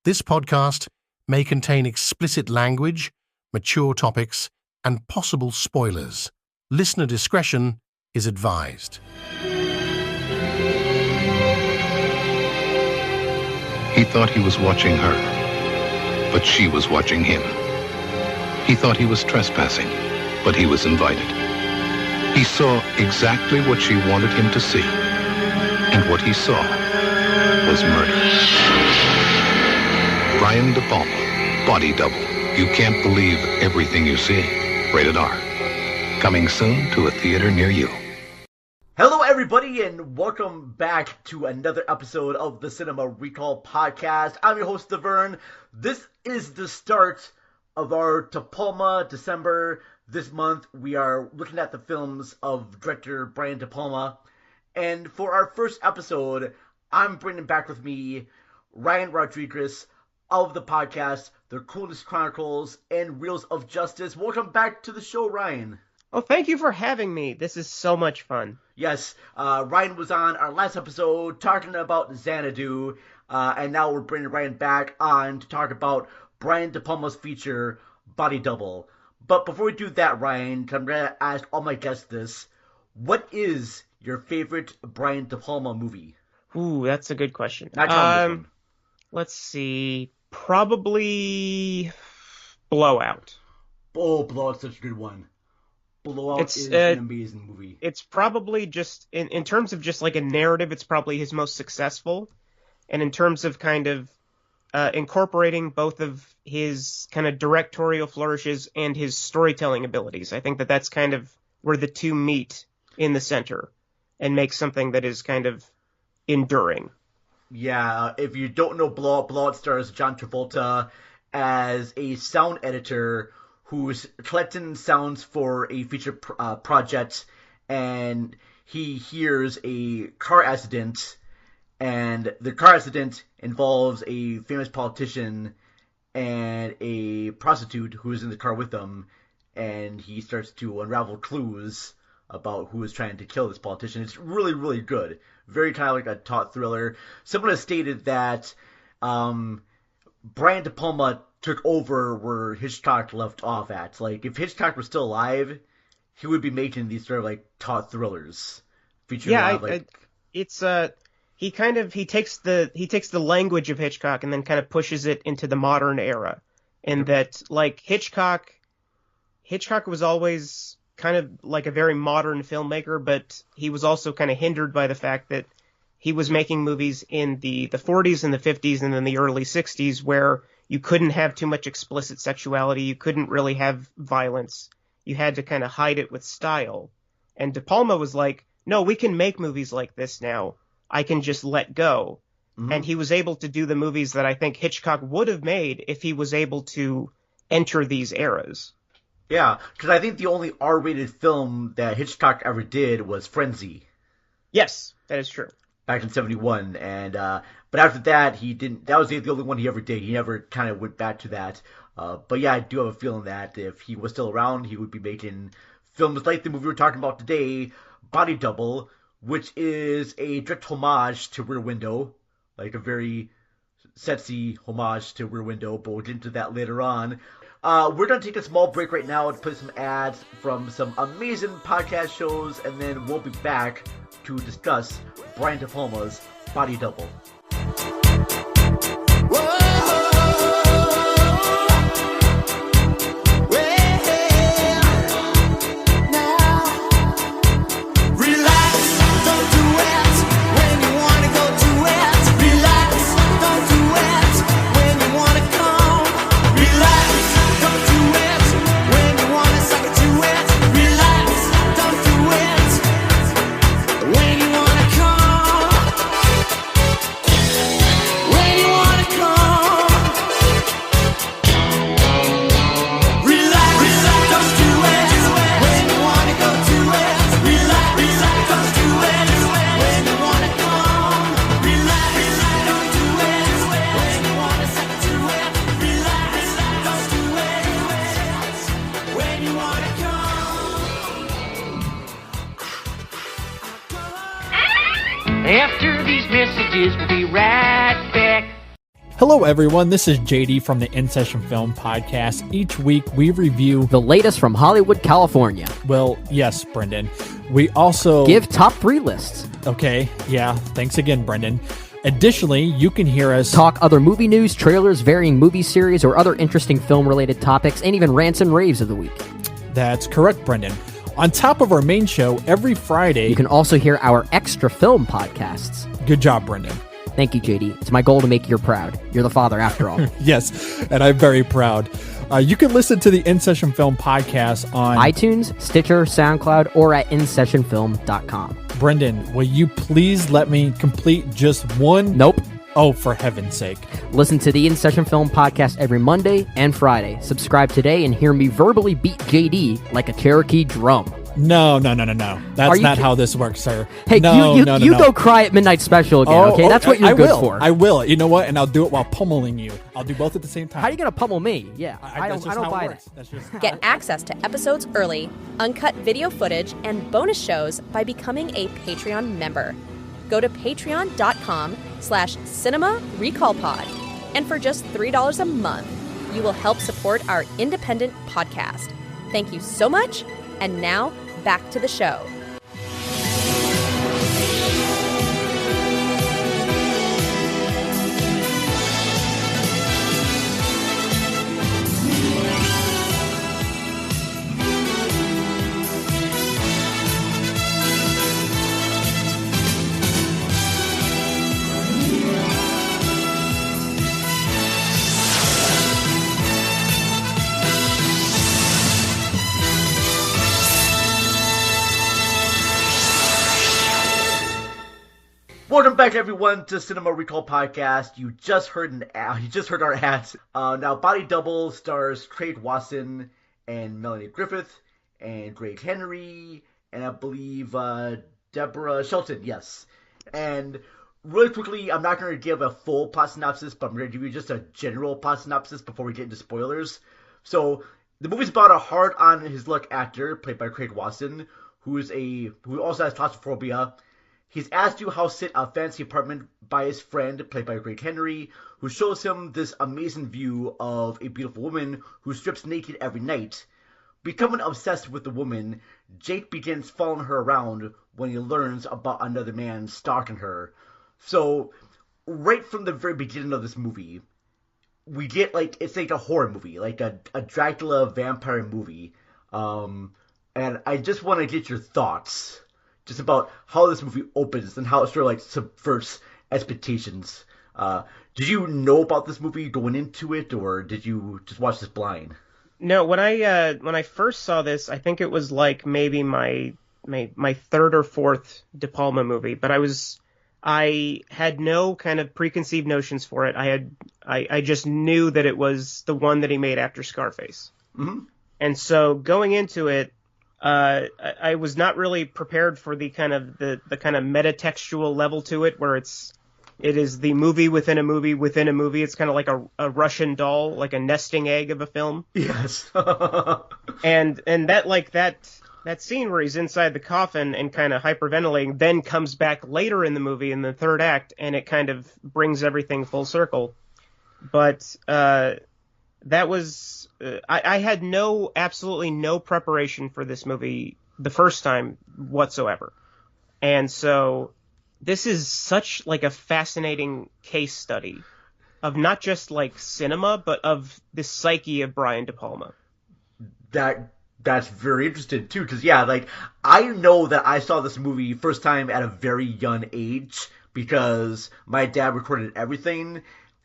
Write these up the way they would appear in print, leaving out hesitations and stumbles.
This podcast may contain explicit language, mature topics, and possible spoilers. Listener discretion is advised. He thought he was watching her, but she was watching him. He thought he was trespassing, but he was invited. He saw exactly what she wanted him to see, and what he saw was murder. Brian DePalma, Body Double. You can't believe everything you see. Rated R. Coming soon to a theater near you. Hello everybody and welcome back to another episode of the Cinema Recall Podcast. I'm your host, Vern. This is the start of our DePalma December. This month we are looking at the films of director Brian DePalma. And for our first episode, I'm bringing back with me Ryan Rodriguez of the podcast, the Coolness Chronicles and Reels of Justice. Welcome back to the show, Ryan. Oh, thank you for having me. This is so much fun. Yes, Ryan was on our last episode talking about Xanadu, and now we're bringing Ryan back on to talk about Brian DePalma's feature, Body Double. But before we do that, Ryan, I'm going to ask all my guests this. What is your favorite Brian DePalma movie? Ooh, that's a good question. Let's see. Probably Blowout. Oh, Blowout's such a good one. Blowout is an amazing movie. It's probably just, in terms of just like a narrative, it's probably his most successful. And in terms of kind of incorporating both of his kind of directorial flourishes and his storytelling abilities, I think that that's kind of where the two meet in the center and make something that is kind of enduring. Yeah, if you don't know Blowout stars John Travolta as a sound editor who's collecting sounds for a feature project, and he hears a car accident, and the car accident involves a famous politician and a prostitute who is in the car with them, and he starts to unravel clues about who is trying to kill this politician. It's really, really good. Very kind of like a taut thriller. Someone has stated that Brian De Palma took over where Hitchcock left off at. Like, if Hitchcock was still alive, he would be making these sort of like taut thrillers. Featuring he takes the language of Hitchcock and then kind of pushes it into the modern era. And that, like, Hitchcock was always kind of like a very modern filmmaker, but he was also kind of hindered by the fact that he was making movies in the 40s and the 50s and then the early 60s where you couldn't have too much explicit sexuality, you couldn't really have violence, you had to kind of hide it with style. And De Palma was like, no, we can make movies like this now, I can just let go. Mm-hmm. And he was able to do the movies that I think Hitchcock would have made if he was able to enter these eras. Yeah, because I think the only R-rated film that Hitchcock ever did was Frenzy. Yes, that is true. Back in 1971, and but after that, he didn't. That was the only one he ever did. He never kind of went back to that. But yeah, I do have a feeling that if he was still around, he would be making films like the movie we're talking about today, Body Double, which is a direct homage to Rear Window, like a very sexy homage to Rear Window. But we'll get into that later on. We're going to take a small break right now and play some ads from some amazing podcast shows, and then we'll be back to discuss Brian De Palma's Body Double. After these messages, we'll be right back. Hello, everyone. This is JD from the Insession Film podcast. Each week, we review the latest from Hollywood, California. Well, yes, Brendan. We also give top 3 lists. Okay, yeah. Thanks again, Brendan. Additionally, you can hear us talk other movie news, trailers, varying movie series, or other interesting film-related topics, and even rants and raves of the week. That's correct, Brendan. On top of our main show, every Friday, you can also hear our extra film podcasts. Good job, Brendan. Thank you, JD. It's my goal to make you proud. You're the father, after all. Yes, and I'm very proud. You can listen to the Insession Film podcast on iTunes, Stitcher, SoundCloud, or at InsessionFilm.com. Brendan, will you please let me complete just one? Nope. Oh, for heaven's sake. Listen to the Insession Film podcast every Monday and Friday. Subscribe today and hear me verbally beat JD like a Cherokee drum. No. That's not how this works, sir. Hey, no, you go cry at Midnight Special again, okay? That's what you're good for. I will. You know what? And I'll do it while pummeling you. I'll do both at the same time. How are you going to pummel me? Yeah, I don't buy that. Get access to episodes early, uncut video footage, and bonus shows by becoming a Patreon member. Go to patreon.com/cinemarecallpod. And for just $3 a month, you will help support our independent podcast. Thank you so much. And now, back to the show. Welcome back, everyone, to Cinema Recall Podcast. You just heard our ads. Now, Body Double stars Craig Wasson and Melanie Griffith and Greg Henry and I believe Deborah Shelton. Yes. And really quickly, I'm not going to give a full plot synopsis, but I'm going to give you just a general plot synopsis before we get into spoilers. So, the movie's about a hard-on-his-luck actor played by Craig Wasson, who also has claustrophobia. He's asked to house sit a fancy apartment by his friend, played by Greg Henry, who shows him this amazing view of a beautiful woman who strips naked every night. Becoming obsessed with the woman, Jake begins following her around when he learns about another man stalking her. So, right from the very beginning of this movie, we get, it's like a horror movie, like a Dracula vampire movie. And I just want to get your thoughts just about how this movie opens and how it sort of subverts expectations. Did you know about this movie going into it, or did you just watch this blind? No, when I first saw this, I think it was maybe my third or fourth DePalma movie, but I had no kind of preconceived notions for it. I just knew that it was the one that he made after Scarface. Mm-hmm. And so going into it, I was not really prepared for the kind of metatextual level to it, where it is the movie within a movie within a movie. It's kind of like a Russian doll, like a nesting egg of a film. Yes. and that scene where he's inside the coffin and kind of hyperventilating then comes back later in the movie in the third act, and it kind of brings everything full circle. But that was I had absolutely no preparation for this movie the first time whatsoever. And so this is such a fascinating case study of not just cinema, but of the psyche of Brian DePalma. That's very interesting too, because I know that I saw this movie first time at a very young age because my dad recorded everything.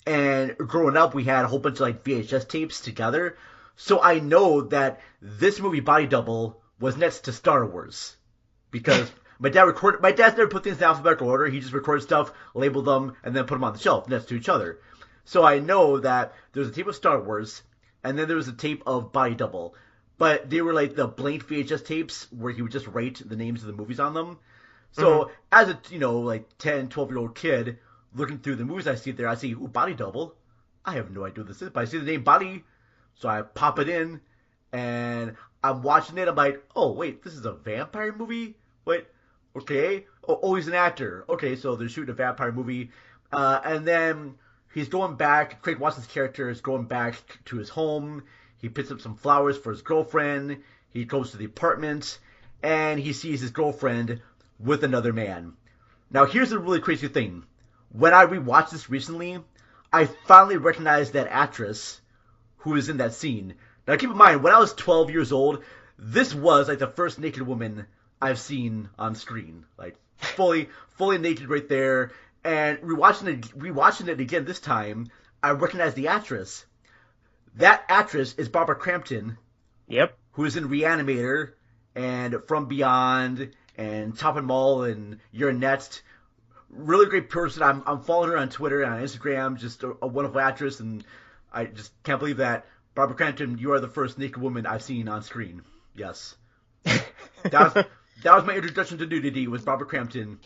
And growing up, we had a whole bunch of VHS tapes together. So I know that this movie, Body Double, was next to Star Wars. Because my dad's never put things in alphabetical order. He just recorded stuff, labeled them, and then put them on the shelf next to each other. So I know that there was a tape of Star Wars, and then there was a tape of Body Double. But they were the blank VHS tapes where he would just write the names of the movies on them. So as a 10, 12-year-old kid looking through the movies I see there, I see, ooh, Body Double. I have no idea what this is, but I see the name Body, so I pop it in, and I'm watching it. I'm like, oh, wait, this is a vampire movie? Wait, okay. Oh, he's an actor. Okay, so they're shooting a vampire movie. And then he's going back. Craig Watson's character is going back to his home. He picks up some flowers for his girlfriend. He goes to the apartment, and he sees his girlfriend with another man. Now, here's a really crazy thing. When I rewatched this recently, I finally recognized that actress who was in that scene. Now, keep in mind, when I was 12 years old, this was like the first naked woman I've seen on screen. Like, fully naked right there. And rewatching it again this time, I recognized the actress. That actress is Barbara Crampton. Yep. Who is in Reanimator and From Beyond and Top Mall and You're Next. Really great person. I'm following her on Twitter and on Instagram. Just a wonderful actress, and I just can't believe that. Barbara Crampton, you are the first naked woman I've seen on screen. Yes. That was my introduction to nudity, was Barbara Crampton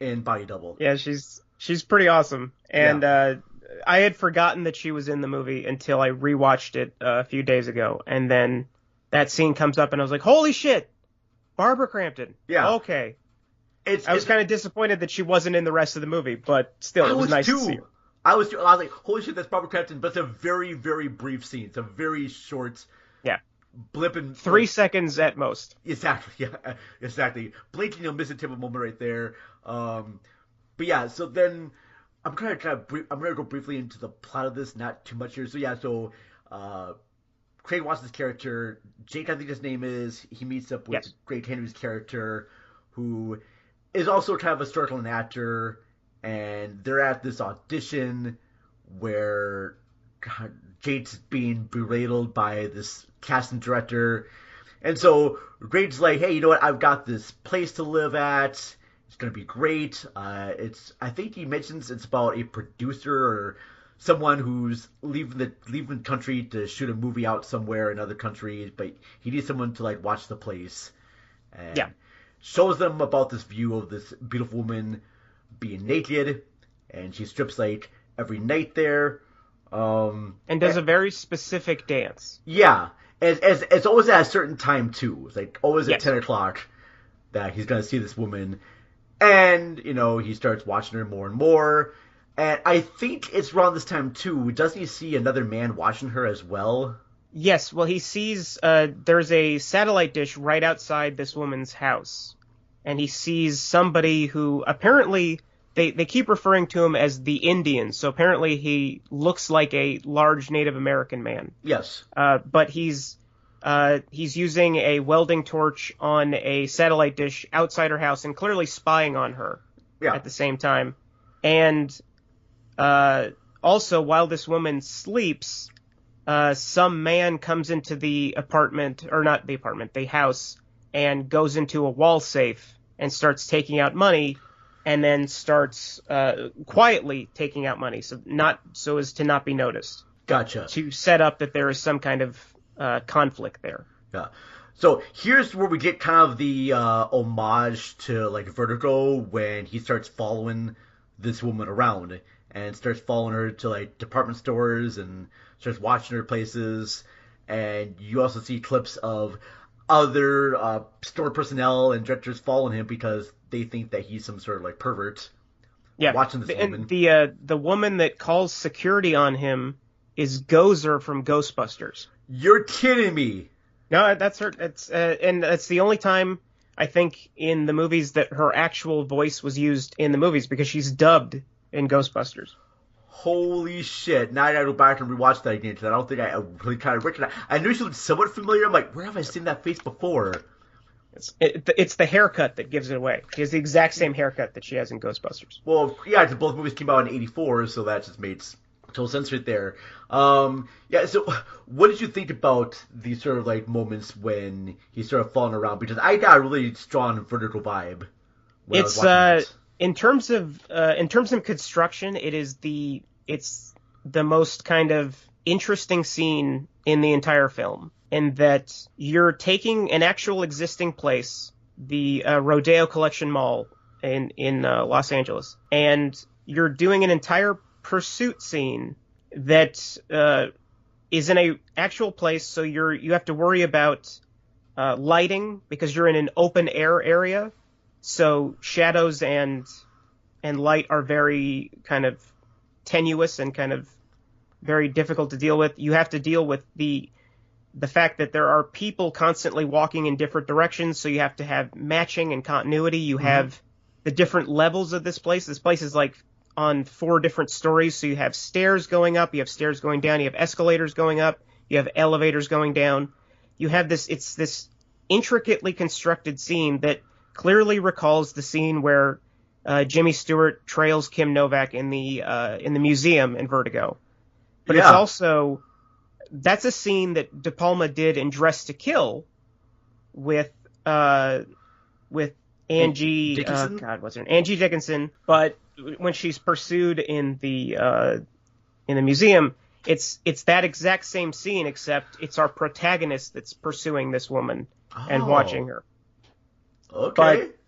in Body Double. Yeah, she's pretty awesome. And I had forgotten that she was in the movie until I rewatched it a few days ago. And then that scene comes up, and I was like, holy shit, Barbara Crampton. Yeah. Okay. I was kind of disappointed that she wasn't in the rest of the movie, but still, it was nice to see her. I was like, holy shit, that's Barbara Crampton, but it's a very, very brief scene. It's a very short blip in 3 seconds at most. Exactly, yeah, exactly. Blinking, you'll miss a type of moment right there. But yeah, so then I'm gonna go briefly into the plot of this, not too much here. So yeah, Craig Watson's character, Jake, I think his name is, he meets up with Greg Henry's character, who is also kind of a struggling actor, and they're at this audition where Jake's being berated by this casting director. And so Greg's like, hey, you know what? I've got this place to live at. It's going to be great. I think he mentions it's about a producer or someone who's leaving the country to shoot a movie out somewhere in another country, but he needs someone to like watch the place. And shows them about this view of this beautiful woman being naked, and she strips like every night there. And does a very specific dance. Yeah. It's always at a certain time, too. It's like always at 10 o'clock that he's going to see this woman. And, you know, he starts watching her more and more. And I think it's around this time, too. Doesn't he see another man watching her as well? Yes. Well, he sees there's a satellite dish right outside this woman's house. And he sees somebody who apparently... They keep referring to him as the Indian, so apparently he looks like a large Native American man. Yes. But he's using a welding torch on a satellite dish outside her house and clearly spying on her at the same time. And also, while this woman sleeps, some man comes into the apartment, or not the apartment, the house, and goes into a wall safe and starts taking out money. And then starts quietly taking out money, so as to not be noticed. Gotcha. To set up that there is some kind of conflict there. Yeah. So here's where we get kind of the homage to like Vertigo, when he starts following this woman around and starts following her to like department stores and starts watching her places. And you also see clips of other store personnel and directors following him because they think that he's some sort of like pervert. Yeah, watching this woman. And the woman that calls security on him is Gozer from Ghostbusters. You're kidding me. No, that's her. And that's the only time I think in the movies that her actual voice was used in the movies, because she's dubbed in Ghostbusters. Holy shit. Now I gotta go back and rewatch that again, because I don't think I really kind of recognize. I knew she looked somewhat familiar. I'm like, where have I seen that face before? It's the haircut that gives it away. She has the exact same haircut that she has in Ghostbusters. Well, yeah, because both movies came out in 1984, so that just made total sense right there. Yeah, so what did you think about these sort of like moments when he's sort of falling around? Because I got a really strong Vertigo vibe when I was watching this. In terms of construction, it's the most kind of interesting scene in the entire film, in that you're taking an actual existing place, the Rodeo Collection Mall in Los Angeles, and you're doing an entire pursuit scene that is in a actual place. So you have to worry about lighting because you're in an open air area. So shadows and light are very kind of tenuous and kind of very difficult to deal with. You have to deal with the fact that there are people constantly walking in different directions, so you have to have matching and continuity. You have the different levels of this place. This place is like on 4 different stories, so you have stairs going up, you have stairs going down, you have escalators going up, you have elevators going down. You have it's this intricately constructed scene that clearly recalls the scene where Jimmy Stewart trails Kim Novak in the museum in Vertigo. But it's also, that's a scene that De Palma did in Dress to Kill with Angie Dickinson? What's her name? Angie Dickinson. But when she's pursued in the museum, it's that exact same scene, except it's our protagonist that's pursuing this woman and watching her. Okay. But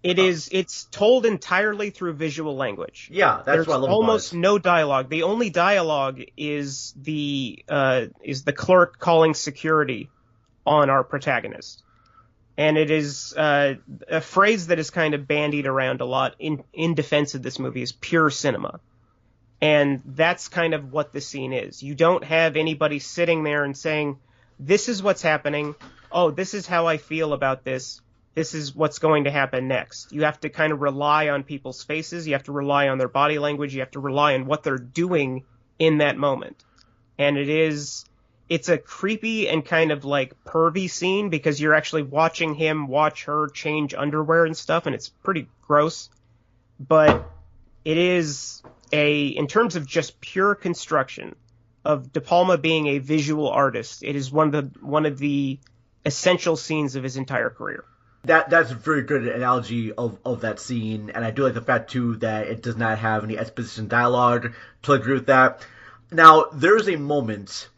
it's told entirely through visual language. Yeah, that's what I love about it. Almost no dialogue. The only dialogue is the clerk calling security on our protagonist. And it is a phrase that is kind of bandied around a lot in defense of this movie is pure cinema. And that's kind of what the scene is. You don't have anybody sitting there and saying, this is what's happening. Oh, this is how I feel about this. This is what's going to happen next. You have to kind of rely on people's faces. You have to rely on their body language. You have to rely on what they're doing in that moment. And it's a creepy and kind of like pervy scene because you're actually watching him watch her change underwear and stuff, and it's pretty gross. But it is in terms of just pure construction of De Palma being a visual artist, it is one of the essential scenes of his entire career. That's a very good analogy of that scene, and I do like the fact, too, that it does not have any exposition dialogue. Totally agree with that. Now, there's a moment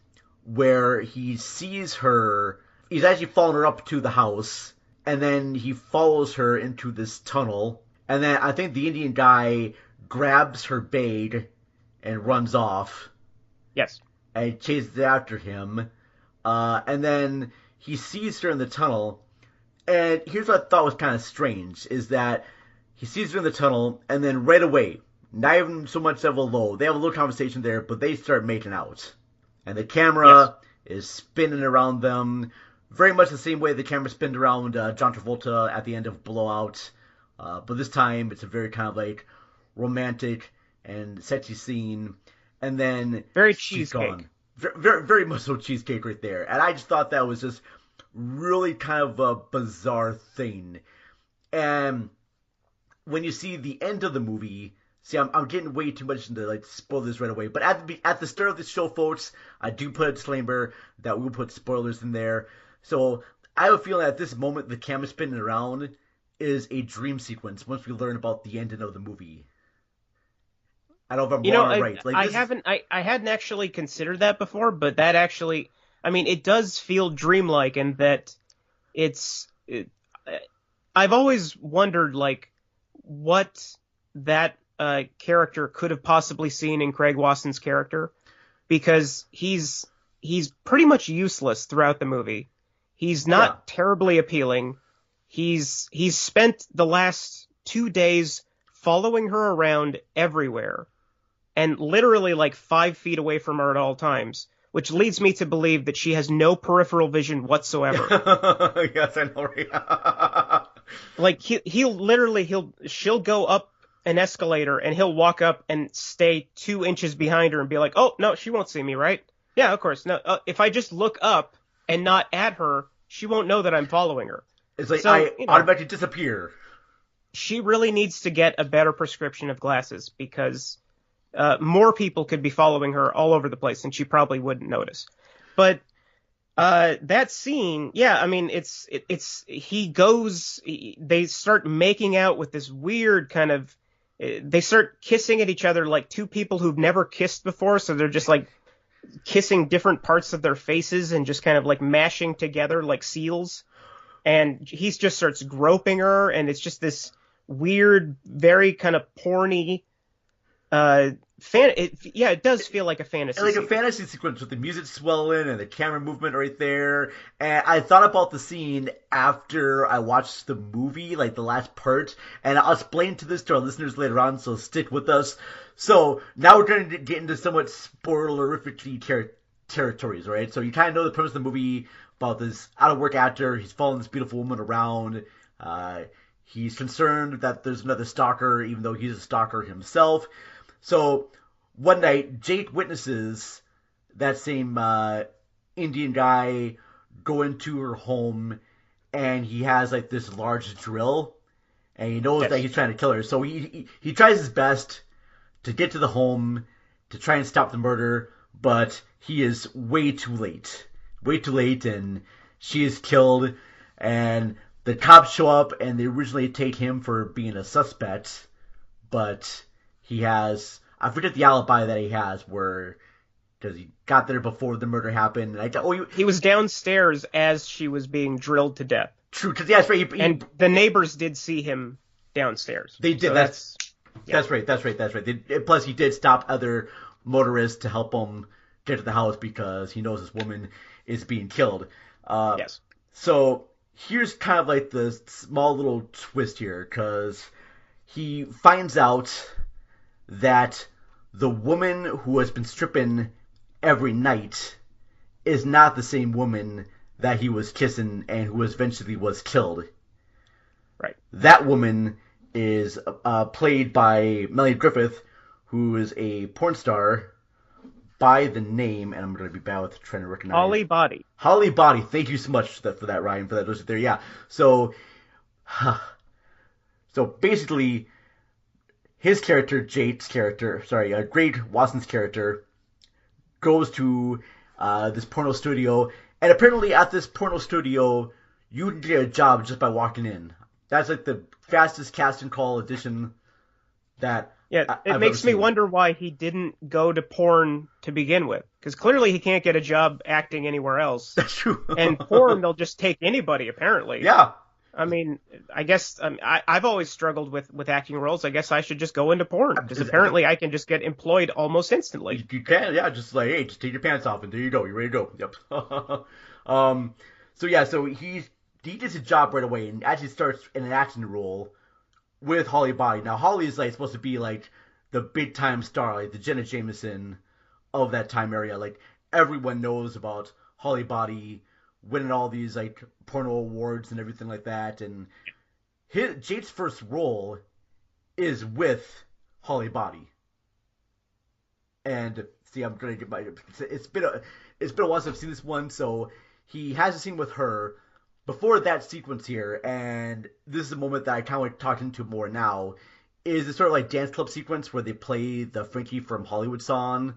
where he sees her, he's actually following her up to the house, and then he follows her into this tunnel, and then I think the Indian guy grabs her bag and runs off. Yes. And chases after him, and then he sees her in the tunnel. And here's what I thought was kind of strange, is that he sees her in the tunnel, and then right away, not even so much of a lull, they have a little conversation there, but they start making out. And the camera is spinning around them, very much the same way the camera spinned around John Travolta at the end of Blowout. But this time, it's a very kind of like romantic and sexy scene. And then very she's cheesecake. gone. Very, very much so cheesecake right there. And I just thought that was just really kind of a bizarre thing. And when you see the end of the movie, see, I'm getting way too much into like spoil this right away. But at the start of the show, folks, I do put a disclaimer that we'll put spoilers in there. So I have a feeling at this moment the camera spinning around is a dream sequence once we learn about the ending of the movie. I don't know if I'm wrong or right. Like, I hadn't actually considered that before, but that actually, I mean, it does feel dreamlike in that I've always wondered, like, what that character could have possibly seen in Craig Wasson's character, because he's pretty much useless throughout the movie. He's not terribly appealing. He's spent the last 2 days following her around everywhere and literally like 5 feet away from her at all times, which leads me to believe that she has no peripheral vision whatsoever. Yes, I know. Right? Like she'll go up an escalator and he'll walk up and stay 2 inches behind her and be like, "Oh no, she won't see me, right? Yeah, of course. No, if I just look up and not at her, she won't know that I'm following her." It's like I automatically disappear. She really needs to get a better prescription of glasses because more people could be following her all over the place and she probably wouldn't notice. But that scene, yeah, I mean, they start making out with this weird kind of, they start kissing at each other like 2 people who've never kissed before. So they're just like kissing different parts of their faces and just kind of like mashing together like seals. And he just starts groping her, and it's just this weird, very kind of porny it does feel like a fantasy. Like sequence. a fantasy sequence with the music swelling and the camera movement right there. And I thought about the scene after I watched the movie, like the last part, and I'll explain to this to our listeners later on, so stick with us. So now we're going to get into somewhat spoilerific territories, right? So you kind of know the premise of the movie about this out-of-work actor. He's following this beautiful woman around. He's concerned that there's another stalker, even though he's a stalker himself. So one night, Jake witnesses that same Indian guy go into her home, and he has like this large drill, and he knows that he's trying to kill her. So he tries his best to get to the home to try and stop the murder, but he is way too late. Way too late, and she is killed, and the cops show up, and they originally take him for being a suspect, but he has, I forget the alibi that he has, because he got there before the murder happened. And he was downstairs as she was being drilled to death. True, because that's right. And the neighbors did see him downstairs. They did. So that's right. Plus, he did stop other motorists to help him get to the house because he knows this woman is being killed. Yes. So here's kind of like the small little twist here, because he finds out that the woman who has been stripping every night is not the same woman that he was kissing and who eventually was killed. Right. That woman is played by Melanie Griffith, who is a porn star by the name, and I'm going to be bad with trying to recognize. Holly Body. Thank you so much for that, Ryan, for that visit there. Yeah. So basically, his character, Greg Watson's character, goes to this porno studio, and apparently at this porno studio, you can get a job just by walking in. That's like the fastest casting call audition that it makes me wonder why he didn't go to porn to begin with, because clearly he can't get a job acting anywhere else. That's true. And porn, they'll just take anybody, apparently. Yeah. I mean, I guess I've always struggled with acting roles. I guess I should just go into porn, because apparently I can just get employed almost instantly. You can, yeah. Just like, hey, just take your pants off, and there you go. You're ready to go. Yep. So he gets a job right away and actually starts in an acting role with Holly Body. Now, Holly is like supposed to be like the big time star, like the Jenna Jameson of that time area. Like everyone knows about Holly Body winning all these like porno awards and everything like that. And Jake's first role is with Holly Body. And see, I'm gonna get my. It's been a while since I've seen this one, so he has a scene with her. Before that sequence here, and this is the moment that I kind of like talking to more now, is the sort of like dance club sequence where they play the Frankie from Hollywood song,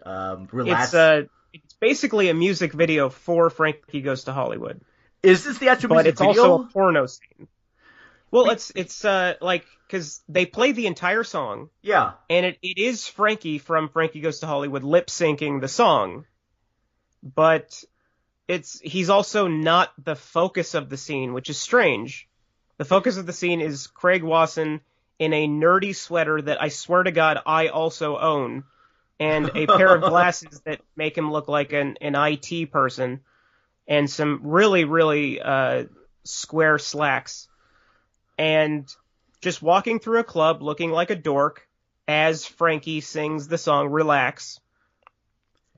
Relax. It's basically a music video for Frankie Goes to Hollywood. Is this the actual music video? But it's also a porno scene. Well, it's like, because they play the entire song. Yeah. And it is Frankie from Frankie Goes to Hollywood lip-syncing the song. But he's also not the focus of the scene, which is strange. The focus of the scene is Craig Wasson in a nerdy sweater that I swear to God I also own, and a pair of glasses that make him look like an IT person, and some really, really square slacks. And just walking through a club looking like a dork as Frankie sings the song Relax,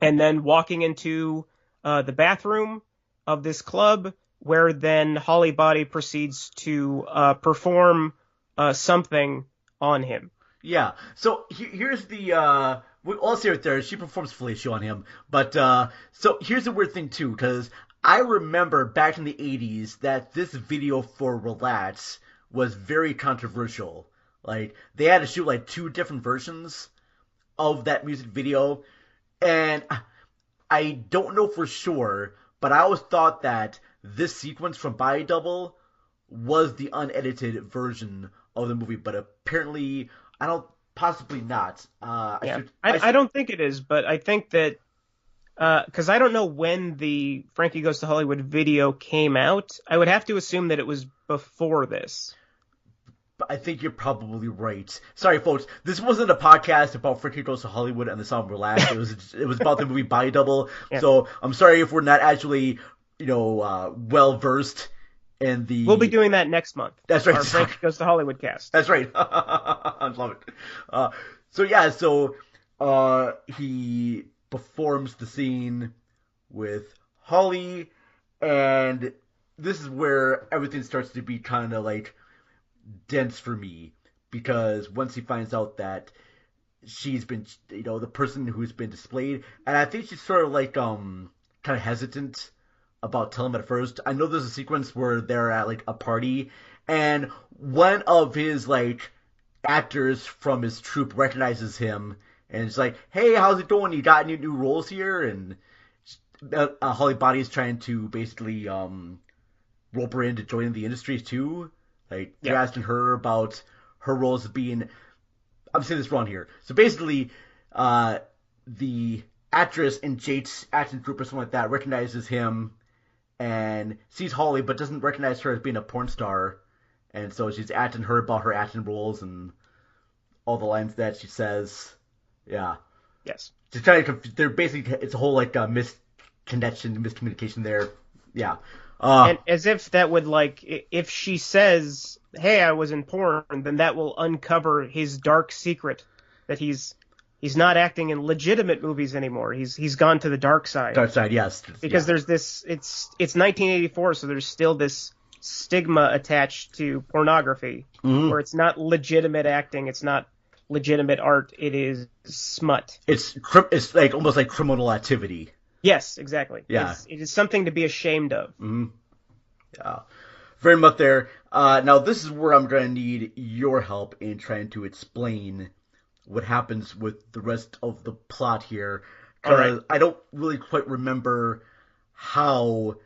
and then walking into the bathroom of this club, where then Holly Body proceeds to perform something on him. Yeah. So here's the I'll say right there, she performs fellatio on him. But so here's the weird thing too, because I remember back in the 80s that this video for Relax was very controversial. Like they had to shoot like 2 different versions of that music video, and I don't know for sure, but I always thought that this sequence from Body Double was the unedited version of the movie, but apparently possibly not. I don't think it is, but I think that, because I don't know when the Frankie Goes to Hollywood video came out, I would have to assume that it was before this. I think you're probably right. Sorry, folks. This wasn't a podcast about Frankie Goes to Hollywood and the song Relax. It was about the movie Body Double. Yeah. So I'm sorry if we're not actually, well versed in the. We'll be doing that next month. That's right. Our Frankie Goes to Hollywood cast. That's right. I love it. So he performs the scene with Holly, and this is where everything starts to be kind of like dense for me, because once he finds out that she's been, the person who's been displayed, and I think she's sort of like kind of hesitant about telling him at first. I know there's a sequence where they're at like a party, and one of his like actors from his troupe recognizes him, and it's like, "Hey, how's it going? You got any new roles here?" And Holly Body is trying to basically rope her into joining the industry too. Like, they're asking her about her roles as being... I'm saying this wrong here. So basically, the actress in Jade's acting group or something like that recognizes him and sees Holly, but doesn't recognize her as being a porn star. And so she's asking her about her acting roles and all the lines that she says. Yeah. Yes. Just trying to... They're basically... It's a whole, like, miscommunication there. Yeah. And as if that would, like, if she says, "Hey, I was in porn," then that will uncover his dark secret that he's not acting in legitimate movies anymore. He's gone to the dark side. Dark side, yes. Because there's this. It's 1984, so there's still this stigma attached to pornography, where it's not legitimate acting, it's not legitimate art, it is smut. It's like almost like criminal activity. Yes, exactly. Yeah. It is something to be ashamed of. Mm-hmm. Yeah. Very much there. Now, this is where I'm going to need your help in trying to explain what happens with the rest of the plot here. Because I don't really quite remember how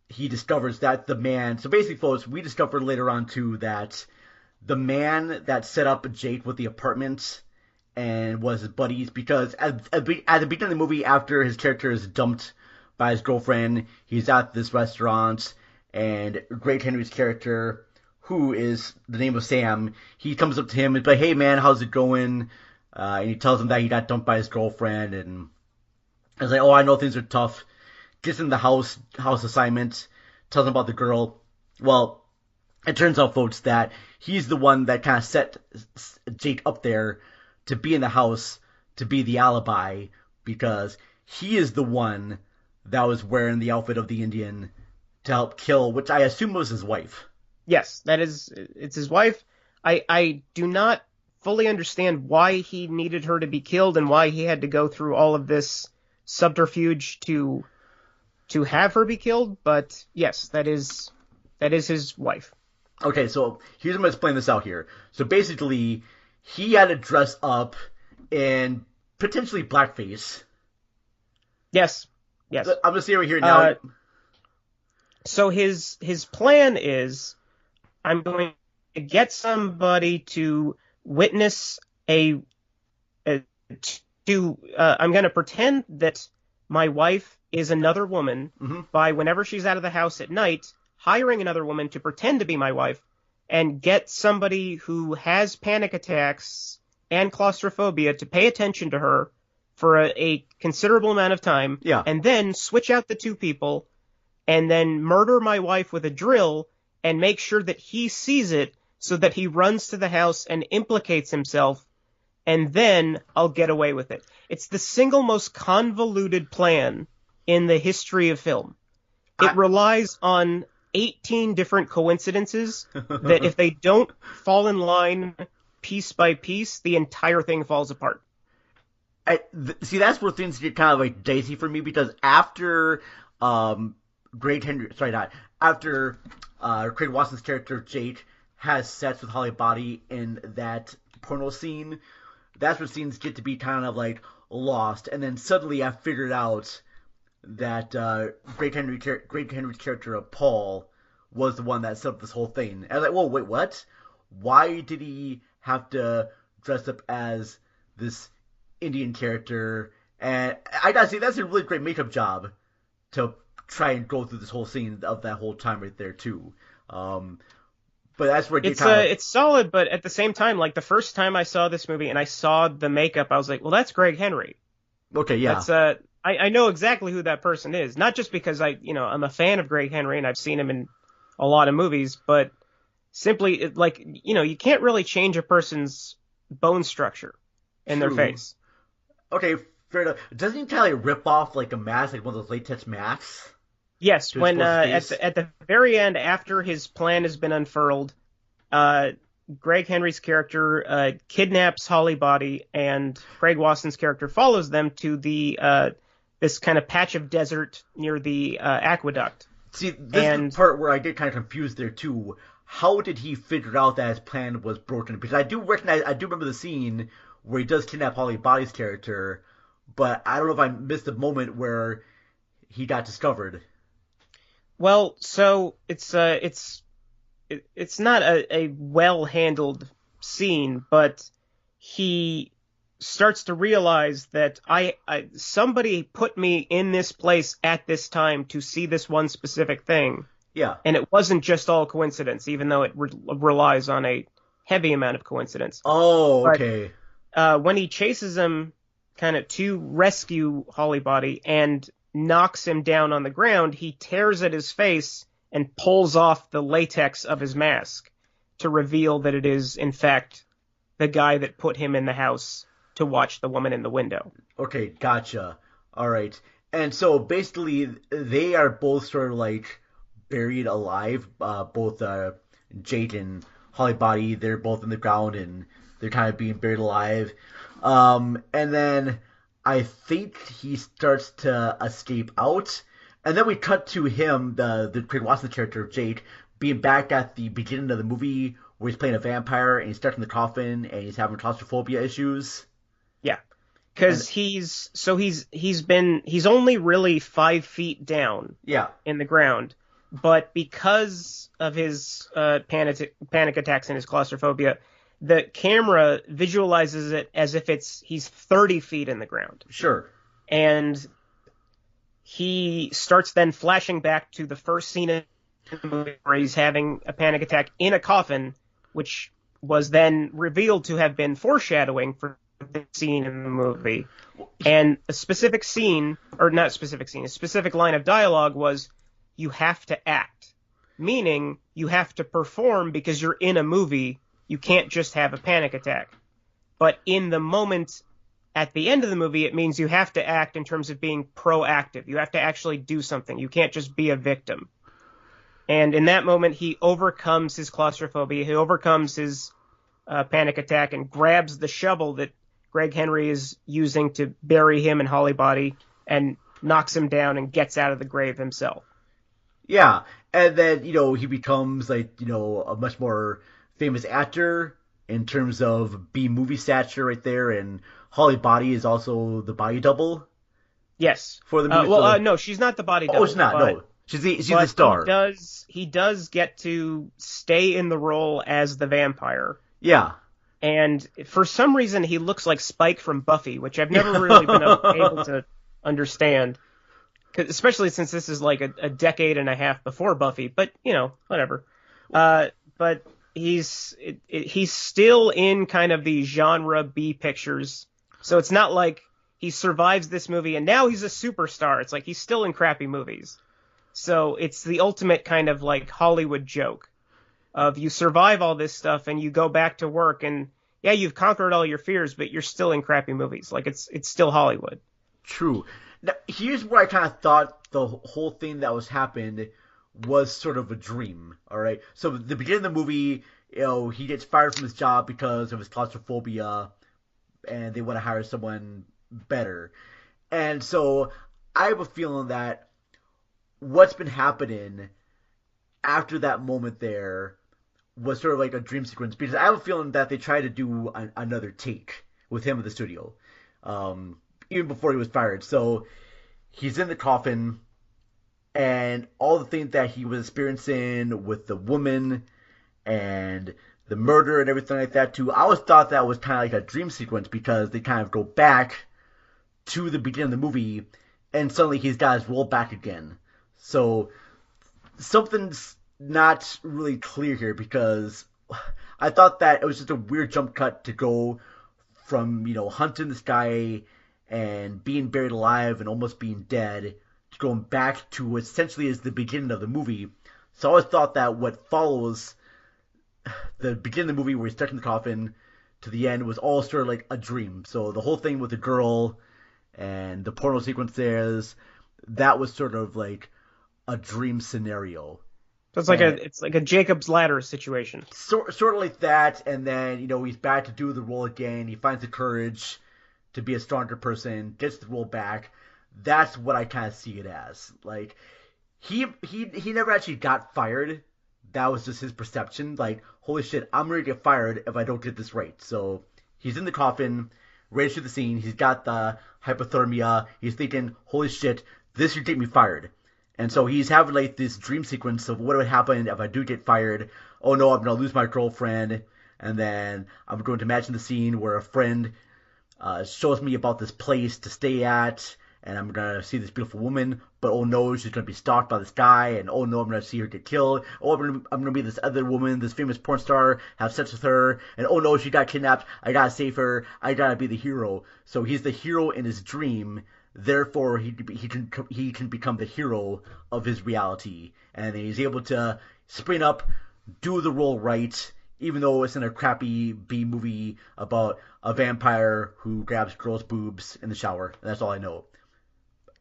he discovers that the man... So basically, folks, we discover later on, too, that the man that set up Jake with the apartment... and was his buddies, because at the beginning of the movie, after his character is dumped by his girlfriend, he's at this restaurant, and Great Henry's character, who is the name of Sam, he comes up to him and is like, "Hey man, how's it going?" And he tells him that he got dumped by his girlfriend, and he's like, "Oh, I know things are tough." Gets in the house assignment, tells him about the girl. Well, it turns out, folks, that he's the one that kind of set Jake up there to be in the house, to be the alibi, because he is the one that was wearing the outfit of the Indian to help kill, which I assume was his wife. Yes, it's his wife. I do not fully understand why he needed her to be killed and why he had to go through all of this subterfuge to have her be killed, but yes, that is his wife. Okay, so here's I'm going to explain this out here. So basically, he had to dress up in potentially blackface. Yes. I'm going to say over here now. So his plan is, I'm going to get somebody to witness I'm going to pretend that my wife is another woman by, whenever she's out of the house at night, hiring another woman to pretend to be my wife, and get somebody who has panic attacks and claustrophobia to pay attention to her for a considerable amount of time, and then switch out the two people, and then murder my wife with a drill, and make sure that he sees it, so that he runs to the house and implicates himself, and then I'll get away with it. It's the single most convoluted plan in the history of film. It relies on 18 different coincidences that if they don't fall in line piece by piece, the entire thing falls apart. See, that's where things get kind of like dicey for me, because after Craig Watson's character Jake has sex with Holly Body in that porno scene, that's where scenes get to be kind of like lost, and then suddenly I figured out that Great Henry's character of Paul was the one that set up this whole thing. And I was like, whoa, wait, what? Why did he have to dress up as this Indian character? And I gotta say, that's a really great makeup job to try and go through this whole scene of that whole time right there, too. But But that's where it's solid, but at the same time, like the first time I saw this movie and I saw the makeup, I was like, well, that's Greg Henry. Okay, yeah. That's I know exactly who that person is, not just because I'm a fan of Greg Henry and I've seen him in a lot of movies, but simply you can't really change a person's bone structure in their face. Okay, fair enough. Doesn't he kind of like rip off like a mask, like one of those latex masks? Yes, when at the very end, after his plan has been unfurled, Greg Henry's character kidnaps Holly Body, and Craig Wasson's character follows them to the this kind of patch of desert near the aqueduct. See, this is the part where I get kind of confused there too. How did he figure out that his plan was broken? Because I do remember the scene where he does kidnap Holly Body's character, but I don't know if I missed the moment where he got discovered. Well, so it's not a well-handled scene, but he starts to realize that somebody put me in this place at this time to see this one specific thing. Yeah. And it wasn't just all coincidence, even though it relies on a heavy amount of coincidence. Oh, okay. But, when he chases him kind of to rescue Holly Body and knocks him down on the ground, he tears at his face and pulls off the latex of his mask to reveal that it is, in fact, the guy that put him in the house to watch the woman in the window. Okay, gotcha. All right. And so basically they are both sort of like buried alive. Both Jake and Holly Body, they're both in the ground and they're kind of being buried alive. And then I think he starts to escape out. And then we cut to him, the Craig Wasson character of Jake, being back at the beginning of the movie where he's playing a vampire and he's stuck in the coffin and he's having claustrophobia issues. Yeah. Because he's only really 5 feet down in the ground. But because of his panic attacks and his claustrophobia, the camera visualizes it as if he's 30 feet in the ground. Sure. And he starts then flashing back to the first scene in the movie where he's having a panic attack in a coffin, which was then revealed to have been foreshadowing for the scene in the movie. And a specific line of dialogue was, you have to act. Meaning, you have to perform because you're in a movie. You can't just have a panic attack. But in the moment at the end of the movie, it means you have to act in terms of being proactive. You have to actually do something. You can't just be a victim. And in that moment, he overcomes his claustrophobia. He overcomes his panic attack and grabs the shovel that Greg Henry is using to bury him and Holly Body and knocks him down and gets out of the grave himself. Yeah, and then, he becomes, a much more famous actor in terms of B-movie stature right there, and Holly Body is also the body double. Yes. For the movie. No, she's not the body double. Oh, she's not, no. She's the star. He does get to stay in the role as the vampire. Yeah. And for some reason, he looks like Spike from Buffy, which I've never really been able to understand. Especially since this is like a decade and a half before Buffy, but whatever. But he's still in kind of the genre B pictures, so it's not like he survives this movie and now he's a superstar. It's like he's still in crappy movies. So it's the ultimate kind of like Hollywood joke of you survive all this stuff and you go back to work and yeah, you've conquered all your fears, but you're still in crappy movies. Like it's still Hollywood. True. Now, here's where I kind of thought the whole thing that was happened was sort of a dream, all right? So at the beginning of the movie, he gets fired from his job because of his claustrophobia, and they want to hire someone better. And so I have a feeling that what's been happening after that moment there was sort of like a dream sequence, because I have a feeling that they tried to do another take with him in the studio. Even before he was fired. So he's in the coffin, and all the things that he was experiencing with the woman and the murder and everything like that too, I always thought that was kind of like a dream sequence because they kind of go back to the beginning of the movie and suddenly he's got his role back again. So something's not really clear here because I thought that it was just a weird jump cut to go from, hunting this guy and being buried alive and almost being dead to going back to what essentially is the beginning of the movie. So I always thought that what follows the beginning of the movie where he's stuck in the coffin to the end was all sort of like a dream. So the whole thing with the girl and the porno sequence that was sort of like a dream scenario. So it's like a Jacob's Ladder situation. Sort of like that, and then, he's back to do the role again. He finds the courage to be a stronger person, gets the role back. That's what I kind of see it as. Like, he never actually got fired. That was just his perception. Like, holy shit, I'm going to get fired if I don't get this right. So he's in the coffin, ready to shoot the scene. He's got the hypothermia. He's thinking, holy shit, this should get me fired. And so he's having like this dream sequence of what would happen if I do get fired. Oh no, I'm going to lose my girlfriend. And then I'm going to imagine the scene where a friend shows me about this place to stay at. And I'm going to see this beautiful woman. But oh no, she's going to be stalked by this guy. And oh no, I'm going to see her get killed. Oh, I'm going to be this other woman, this famous porn star, have sex with her. And oh no, she got kidnapped. I got to save her. I got to be the hero. So he's the hero in his dream. Therefore, he can become the hero of his reality, and he's able to spring up, do the role right, even though it's in a crappy B movie about a vampire who grabs girls' boobs in the shower. And that's all I know.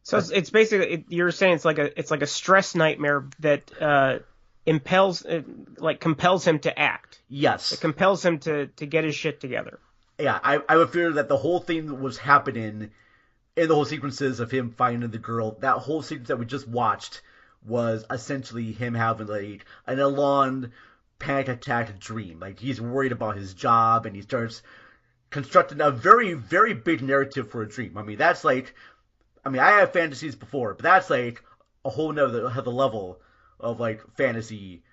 So it's basically you're saying it's like a stress nightmare that compels him to act. Yes, it compels him to get his shit together. Yeah, I would fear that the whole thing that was happening. In the whole sequences of him finding the girl, that whole sequence that we just watched was essentially him having like an alarmed panic attack dream. Like he's worried about his job and he starts constructing a very, very big narrative for a dream. I mean, I have fantasies before, but that's like a whole nother level of like fantasy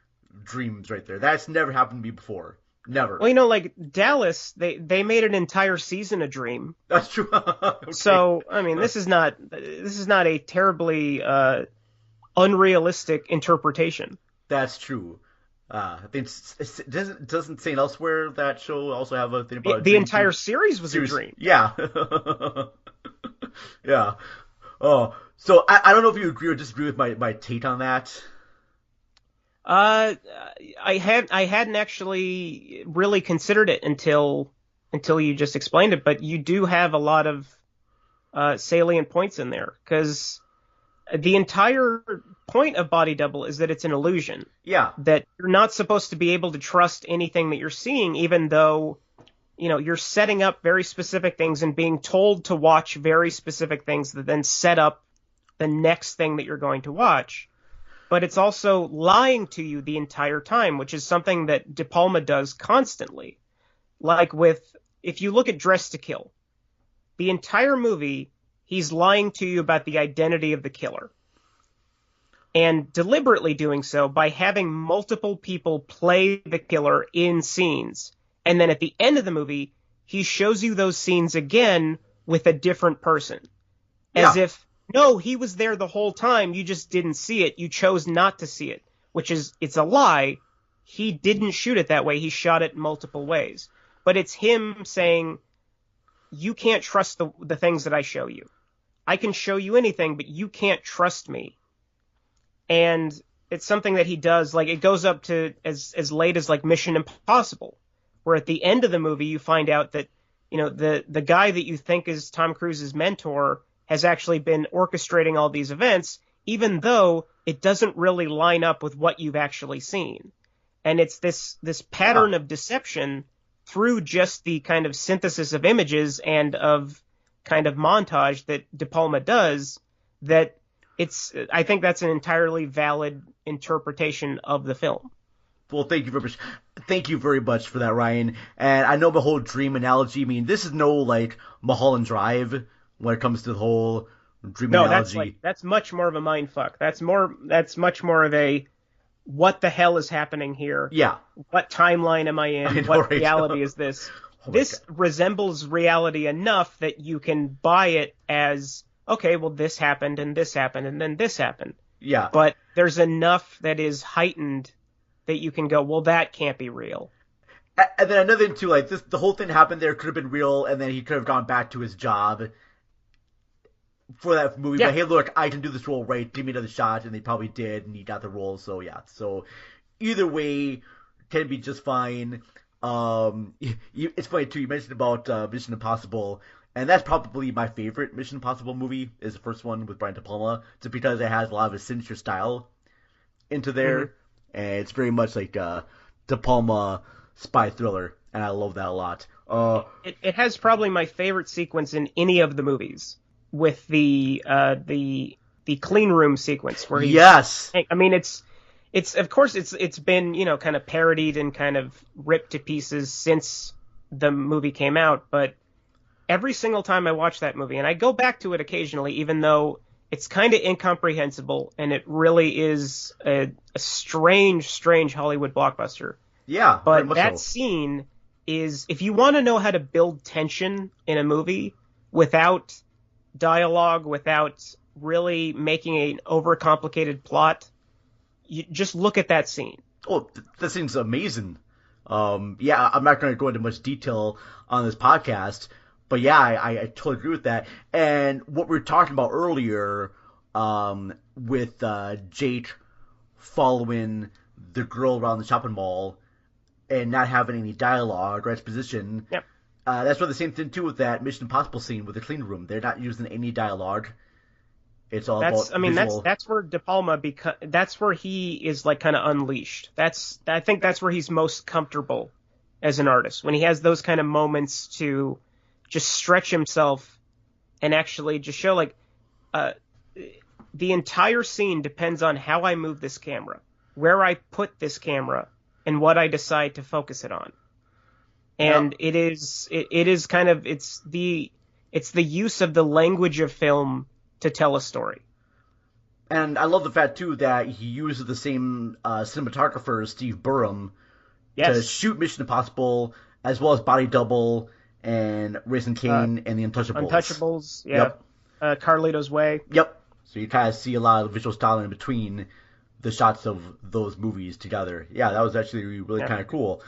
dreams right there. That's never happened to me before. Never. Well, like Dallas, they made an entire season a dream. That's true. Okay. So, I mean, this is not a terribly unrealistic interpretation. That's true. I think doesn't St. Elsewhere that show also have a thing about the entire series was a dream. Yeah. Yeah. Oh, so I don't know if you agree or disagree with my take on that. I hadn't actually really considered it until you just explained it, but you do have a lot of salient points in there because the entire point of Body Double is that it's an illusion. Yeah. That you're not supposed to be able to trust anything that you're seeing, even though you're setting up very specific things and being told to watch very specific things that then set up the next thing that you're going to watch. But it's also lying to you the entire time, which is something that DePalma does constantly. Like if you look at Dress to Kill, the entire movie, he's lying to you about the identity of the killer. And deliberately doing so by having multiple people play the killer in scenes. And then at the end of the movie, he shows you those scenes again with a different person. As if, no, he was there the whole time. You just didn't see it. You chose not to see it, it's a lie. He didn't shoot it that way. He shot it multiple ways. But it's him saying, you can't trust the things that I show you. I can show you anything, but you can't trust me. And it's something that he does. Like it goes up to as late as like Mission Impossible, where at the end of the movie, you find out that, the guy that you think is Tom Cruise's mentor has actually been orchestrating all these events, even though it doesn't really line up with what you've actually seen. And it's this pattern of deception through just the kind of synthesis of images and of kind of montage that DePalma does that I think that's an entirely valid interpretation of the film. Well, thank you very much. Thank you very much for that, Ryan. And I know the whole dream analogy. I mean, this is no like Mulholland Drive when it comes to the whole dream analogy. That's much more of a mindfuck. That's much more of a what the hell is happening here? Yeah. What timeline am I in? What reality is this? This resembles reality enough that you can buy it as, okay, well, this happened and this happened and then this happened. Yeah. But there's enough that is heightened that you can go, well, that can't be real. And then another thing too, like the whole thing happened there could have been real, and then he could have gone back to his job for that movie. Yeah. But hey, look, I can do this role right. Give me another shot, and they probably did, and he got the role. So yeah, so either way can be just fine. It's funny too. You mentioned about Mission Impossible, and that's probably my favorite Mission Impossible movie. Is the first one with Brian DePalma, just because it has a lot of his signature style into there, and it's very much like De Palma spy thriller, and I love that a lot. It has probably my favorite sequence in any of the movies, with the clean room sequence where yes, I mean it's of course it's been, you know, kind of parodied and kind of ripped to pieces since the movie came out, but every single time I watch that movie, and I go back to it occasionally, even though it's kind of incomprehensible and it really is a strange Hollywood blockbuster. Yeah, but that scene is, if you want to know how to build tension in a movie without dialogue, without really making an overcomplicated plot, you just look at that scene. Oh, that scene's amazing. Yeah, I'm not going to go into much detail on this podcast, but yeah, I totally agree with that. And what we were talking about earlier, with Jake following the girl around the shopping mall and not having any dialogue or exposition. Yep. That's what the same thing too with that Mission Impossible scene with the clean room. They're not using any dialogue. It's all about visual. That's where De Palma, because that's where he is like kind of unleashed. I think that's where he's most comfortable as an artist, when he has those kind of moments to just stretch himself and actually just show, like, the entire scene depends on how I move this camera, where I put this camera, and what I decide to focus it on. And it is kind of, it's the use of the language of film to tell a story. And I love the fact too that he uses the same cinematographer, Steve Burham, to shoot Mission Impossible, as well as Body Double and Raising Cain and The Untouchables. Untouchables, yeah. Yep. Carlito's Way. Yep. So you kind of see a lot of visual style in between the shots of those movies together. Yeah, that was actually really kind of cool.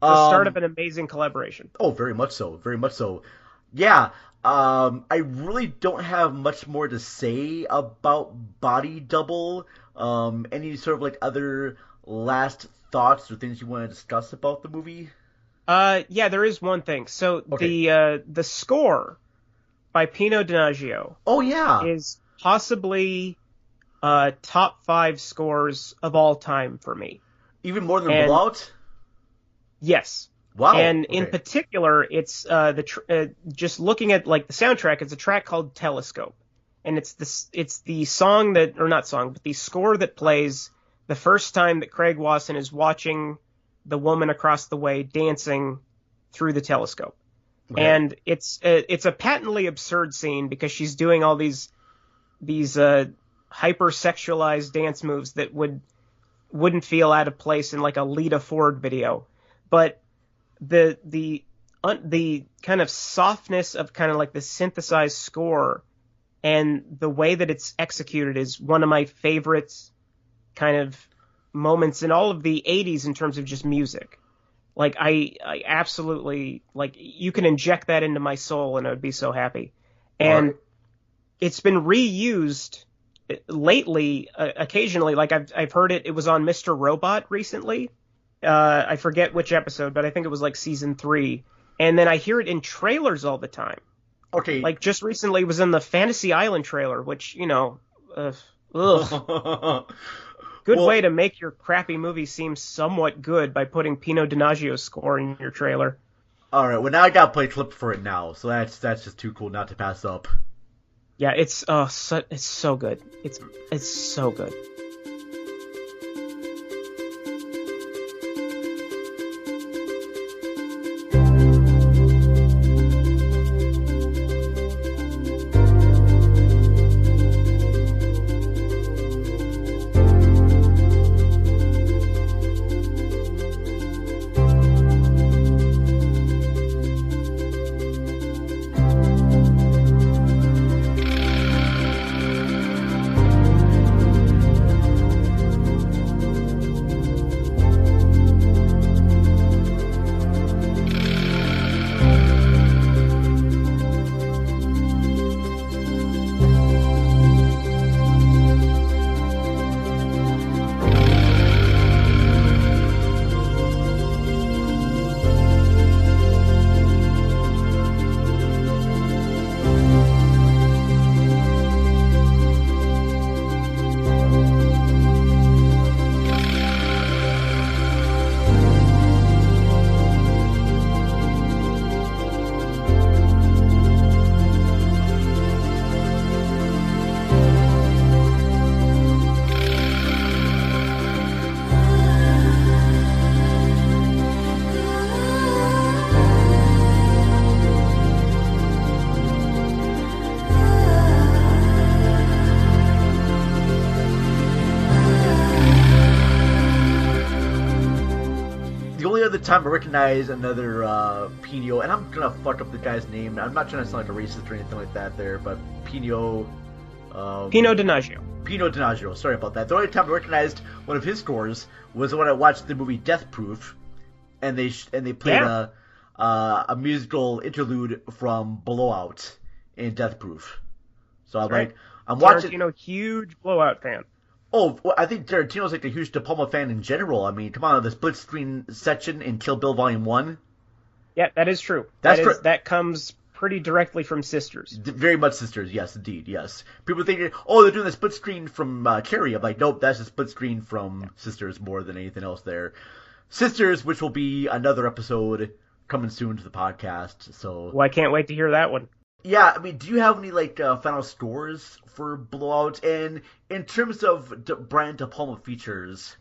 The start of an amazing collaboration. Oh, very much so. Very much so. Yeah. I really don't have much more to say about Body Double. Any sort of like other last thoughts or things you want to discuss about the movie? Yeah, there is one thing. So the score by Pino Donaggio. Oh yeah, is possibly top 5 scores of all time for me. Even more than Blowout? Yes. Wow. And in particular, it's just looking at like the soundtrack. It's a track called Telescope, and it's the song that, or not song, but the score that plays the first time that Craig Wasson is watching the woman across the way dancing through the telescope. Okay. And it's a patently absurd scene because she's doing all these hyper-sexualized dance moves that wouldn't feel out of place in like a Lita Ford video. But the kind of softness of kind of like the synthesized score and the way that it's executed is one of my favorite kind of moments in all of the 80s in terms of just music. Like I absolutely, like, you can inject that into my soul and I would be so happy. And it's been reused lately, occasionally. Like I've heard it was on Mr. Robot recently. I forget which episode, but I think it was like season 3. And then I hear it in trailers all the time. Okay. Like just recently it was in the Fantasy Island trailer, which, you know, Good way to make your crappy movie seem somewhat good by putting Pino Donaggio's score in your trailer. All right, well now I gotta play a clip for it now, so that's just too cool not to pass up. Yeah, it's so good. It's so good. other time I recognize another Pino, and I'm gonna fuck up the guy's name. I'm not trying to sound like a racist or anything like that there, but Pino Donaggio. Pino Donaggio, sorry about that. The only time I recognized one of his scores was when I watched the movie Death Proof, and they played a musical interlude from Blowout in Death Proof. So I'm watching. Tarantino, huge Blowout fan. Oh, well, I think Tarantino's like a huge De Palma fan in general. I mean, come on, the split screen section in Kill Bill Volume 1. Yeah, that is true. That comes pretty directly from Sisters. Very much Sisters, yes, indeed, yes. People think, oh, they're doing the split screen from Carrie. I'm like, nope, that's a split screen from Sisters more than anything else there. Sisters, which will be another episode coming soon to the podcast. So, well, I can't wait to hear that one. Yeah, I mean, do you have any final scores for Blowout? And in terms of Brian DePalma features,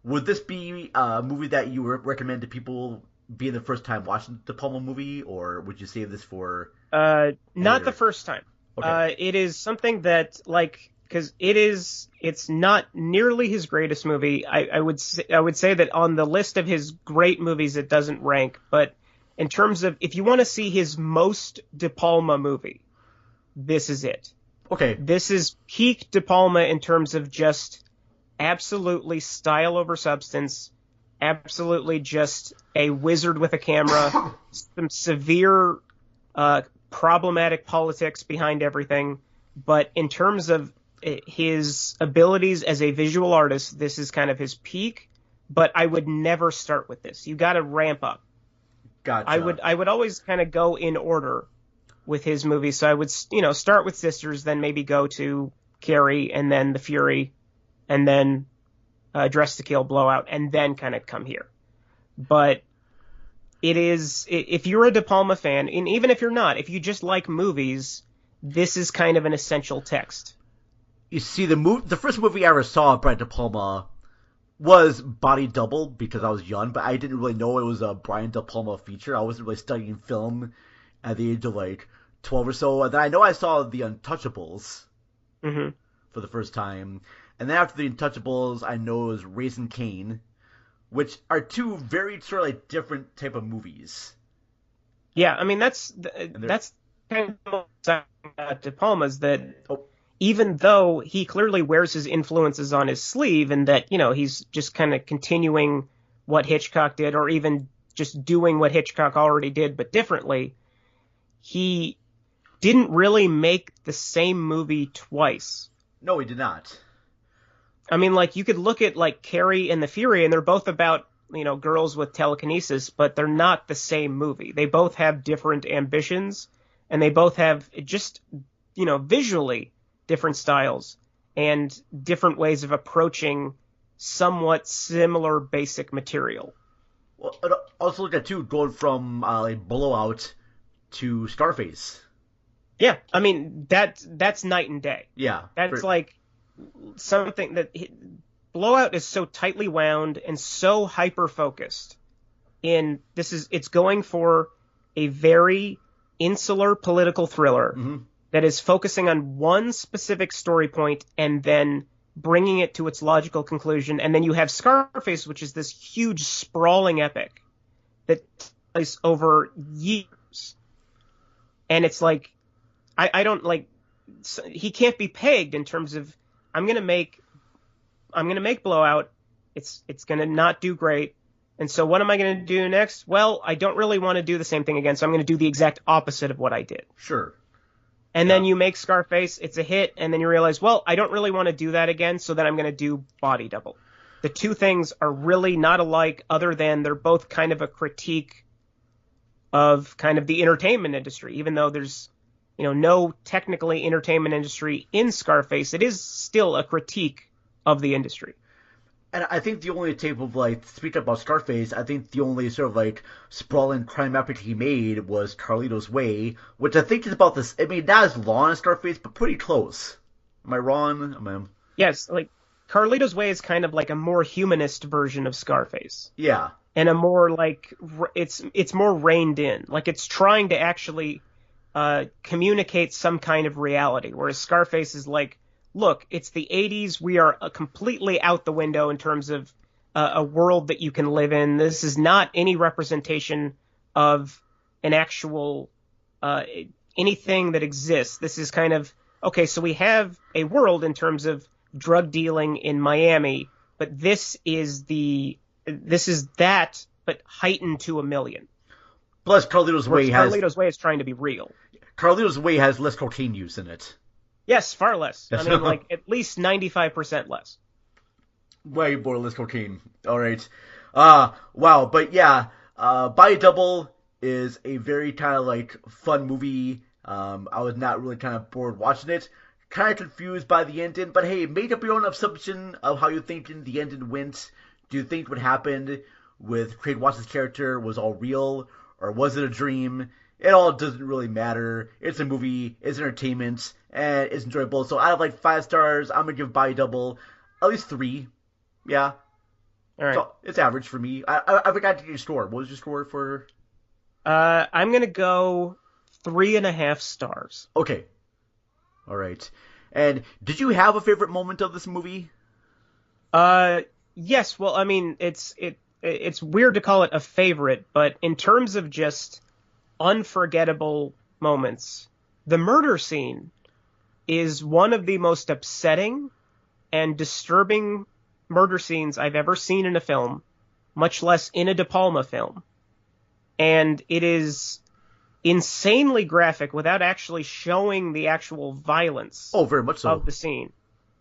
would this be a movie that you recommend to people being the first time watching the De Palma movie, or would you save this for? Not the first time. Okay. It is something that because it's not nearly his greatest movie. I would say that on the list of his great movies, it doesn't rank, but. In terms of, if you want to see his most De Palma movie, this is it. Okay. This is peak De Palma in terms of just absolutely style over substance, absolutely just a wizard with a camera, some severe problematic politics behind everything. But in terms of his abilities as a visual artist, this is kind of his peak. But I would never start with this. You got to ramp up. Gotcha. I would always kind of go in order with his movies. So I would, start with Sisters, then maybe go to Carrie, and then The Fury, and then Dress to Kill, Blowout, and then kind of come here. But it is, if you're a De Palma fan, and even if you're not, if you just like movies, this is kind of an essential text. You see, the first movie I ever saw of Brian De Palma was Body Double, because I was young, but I didn't really know it was a Brian De Palma feature. I wasn't really studying film at the age of 12 or so. And then I know I saw The Untouchables for the first time. And then after The Untouchables, I know it was Raising Cain, which are two very sort of different type of movies. Yeah, I mean, that's kind of De Palma's that... Oh. Even though he clearly wears his influences on his sleeve and that, he's just kind of continuing what Hitchcock did or even just doing what Hitchcock already did but differently, he didn't really make the same movie twice. No, he did not. I mean, you could look at, Carrie and The Fury, and they're both about, girls with telekinesis, but they're not the same movie. They both have different ambitions, and they both have just, visually different styles and different ways of approaching somewhat similar basic material. Well, also look at going from Blowout to Scarface. Yeah, I mean that's night and day. Yeah, that's something that Blowout is so tightly wound and so hyper focused. It's going for a very insular political thriller. Mm-hmm. That is focusing on one specific story point and then bringing it to its logical conclusion. And then you have Scarface, which is this huge sprawling epic that takes place over years. And it's I don't he can't be pegged in terms of I'm gonna make Blowout. It's gonna not do great. And so what am I gonna do next? Well, I don't really want to do the same thing again, so I'm gonna do the exact opposite of what I did. Sure. And then you make Scarface, it's a hit, and then you realize, well, I don't really want to do that again, so then I'm going to do Body Double. The two things are really not alike, other than they're both kind of a critique of kind of the entertainment industry. Even though there's, no technically entertainment industry in Scarface, it is still a critique of the industry. And I think the only tape of, speaking about Scarface, I think the only sort of, sprawling crime epic he made was Carlito's Way, which I think is about this, I mean, not as long as Scarface, but pretty close. Am I wrong? Yes, Carlito's Way is kind of a more humanist version of Scarface. Yeah. And a more, it's more reined in. It's trying to actually communicate some kind of reality, whereas Scarface is look, it's the 80s. We are completely out the window in terms of a world that you can live in. This is not any representation of an actual anything that exists. This is kind of, okay, so we have a world in terms of drug dealing in Miami, but this is that, but heightened to a million. Plus, Carlito's Way is trying to be real. Carlito's Way has less cocaine use in it. Yes, far less. I mean, like, at least 95% less. Way more less cocaine. All right. Wow. But yeah, Body Double is a very kind of like fun movie. I was not really kind of bored watching it. Kind of confused by the ending, but hey, made up your own assumption of how you think the ending went. Do you think what happened with Craig Watts' character was all real, or was it a dream? It all doesn't really matter. It's a movie, it's entertainment, and it's enjoyable. So out of like 5 stars, I'm gonna give Body Double at least 3. Yeah. All right. So it's average for me. I forgot to get your score. What was your score for? I'm gonna go 3.5 stars. Okay. All right. And did you have a favorite moment of this movie? Yes. Well, I mean, it's weird to call it a favorite, but in terms of just unforgettable moments, the murder scene is one of the most upsetting and disturbing murder scenes I've ever seen in a film, much less in a DePalma film. And it is insanely graphic without actually showing the actual violence. Oh, very much so. Of the scene.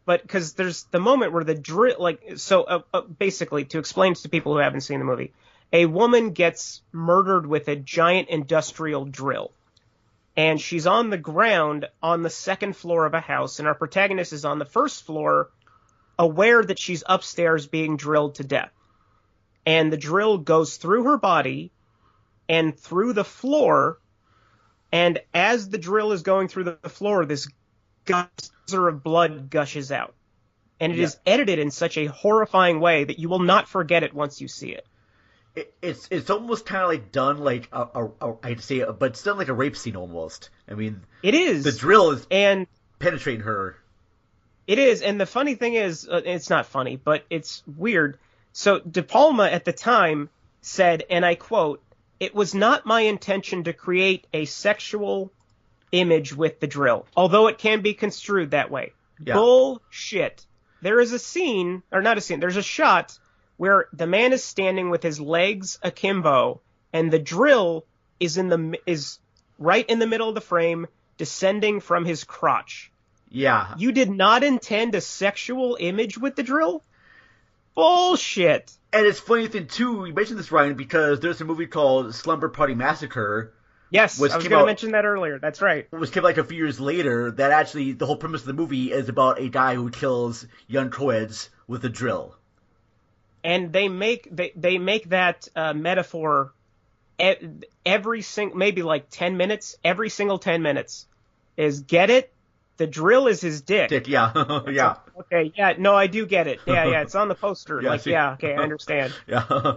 But because there's the moment where the drill, like, so basically, to explain to people who haven't seen the movie, a woman gets murdered with a giant industrial drill. And she's on the ground on the second floor of a house, and our protagonist is on the first floor, aware that she's upstairs being drilled to death. And the drill goes through her body and through the floor, and as the drill is going through the floor, this geyser of blood gushes out. And it is edited in such a horrifying way that you will not forget it once you see it. It's almost kind of like done like I hate to say it, but it's done like a rape scene almost. I mean, it is. The drill is penetrating her. It is, and the funny thing is, it's not funny, but it's weird. So DePalma at the time said, and I quote, "It was not my intention to create a sexual image with the drill, although it can be construed that way." Yeah. Bullshit. There is a scene, or not a scene, there's a shot where the man is standing with his legs akimbo, and the drill is right in the middle of the frame, descending from his crotch. Yeah. You did not intend a sexual image with the drill? Bullshit. And it's funny thing too, you mentioned this, Ryan, because there's a movie called Slumber Party Massacre. Yes, I was going to mention that earlier. That's right. Which came like a few years later. That actually, the whole premise of the movie is about a guy who kills young co-eds with a drill. And they make that metaphor every single, maybe like 10 minutes. Every single 10 minutes is, get it? The drill is his dick. Yeah, yeah. Okay, yeah, no, I do get it. Yeah, it's on the poster. Yeah, okay, I understand. Yeah,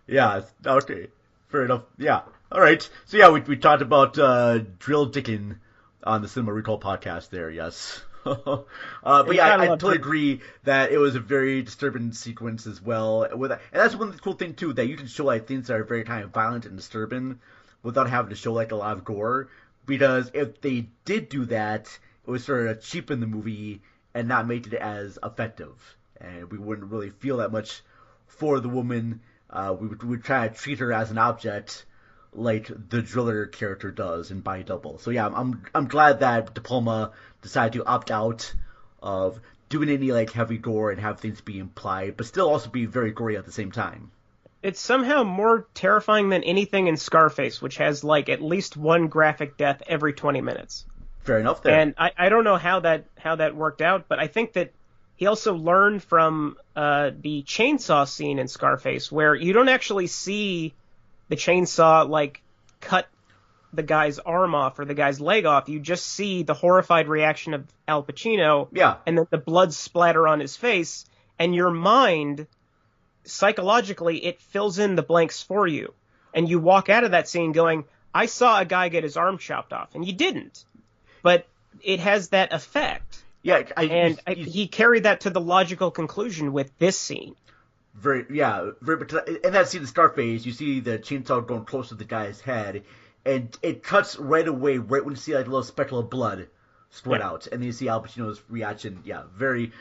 yeah, okay, fair enough. Yeah, all right. So yeah, we talked about drill dicking on the Cinema Recall podcast there. Yes. But yeah, I totally agree that it was a very disturbing sequence as well. And that's one of the cool things too, that you can show like things that are very kind of violent and disturbing without having to show like a lot of gore. Because if they did do that, it would sort of cheapen the movie and not make it as effective. And we wouldn't really feel that much for the woman. We would try to treat her as an object like the driller character does in Body Double. So yeah, I'm glad that DePalma decided to opt out of doing any like heavy gore and have things be implied, but still also be very gory at the same time. It's somehow more terrifying than anything in Scarface, which has like at least one graphic death every 20 minutes. Fair enough there. And I don't know how that worked out, but I think that he also learned from the chainsaw scene in Scarface, where you don't actually see the chainsaw like cut the guy's arm off or the guy's leg off. You just see the horrified reaction of Al Pacino. Yeah. And then the blood splatter on his face, and your mind, psychologically, it fills in the blanks for you. And you walk out of that scene going, I saw a guy get his arm chopped off, and you didn't. But it has that effect. Yeah. He carried that to the logical conclusion with this scene. very in that scene in Scarface, you see the chainsaw going close to the guy's head, and it cuts right away, right when you see like a little speckle of blood spread out, and then you see Al Pacino's reaction. Yeah, very,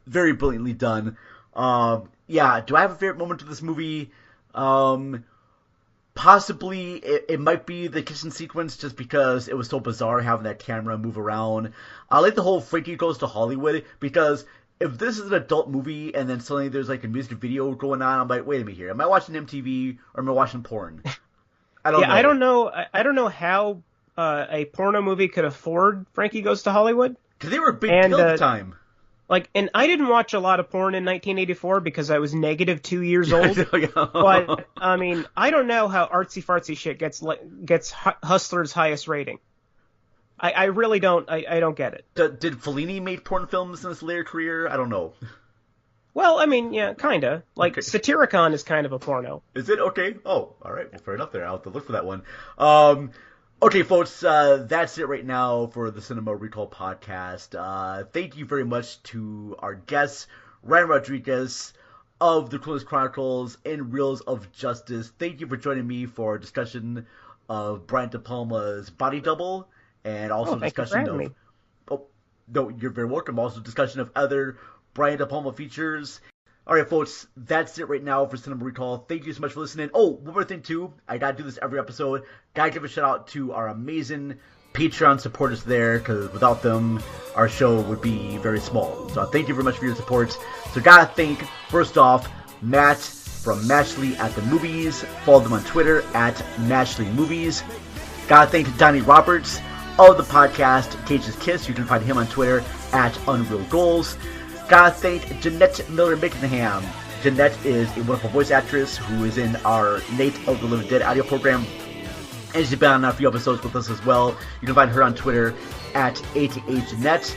very brilliantly done. Do I have a favorite moment of this movie? Possibly it might be the kitchen sequence, just because it was so bizarre having that camera move around. I like the whole Frankie Goes to Hollywood, because if this is an adult movie and then suddenly there's like a music video going on, I'm like, wait a minute here, am I watching MTV or am I watching porn? I don't know. I don't know how a porno movie could afford Frankie Goes to Hollywood. Because they were a big deal at the time. And I didn't watch a lot of porn in 1984 because I was -2 years old. But I mean, I don't know how artsy fartsy shit gets Hustler's highest rating. I really don't. I don't get it. Did Fellini make porn films in his later career? I don't know. Well, I mean, yeah, kinda. Like, Satyricon is kind of a porno. Is it? Okay. Oh, all right. Well, fair enough there. I'll have to look for that one. Okay, folks, that's it right now for the Cinema Recall podcast. Thank you very much to our guests, Ryan Rodriguez of the Coolness Chronicles and Reels of Justice. Thank you for joining me for a discussion of Brian DePalma's Body Double, and also discussion of... Oh, no, you're very welcome. Also discussion of other Brian De Palma features. All right, folks, that's it right now for Cinema Recall. Thank you so much for listening. Oh, one more thing, too. I got to do this every episode. Got to give a shout-out to our amazing Patreon supporters there, because without them, our show would be very small. So thank you very much for your support. So got to thank, first off, Matt from Matchley at the Movies. Follow them on Twitter at Matchley Movies. Got to thank Donnie Roberts of the podcast Cage's Kiss. You can find him on Twitter at Unreal Goals. Gotta thank Jeanette Miller-Mickenham. Jeanette is a wonderful voice actress who is in our Night of the Living Dead audio program, and she's been on a few episodes with us as well. You can find her on Twitter at ATAJeanette.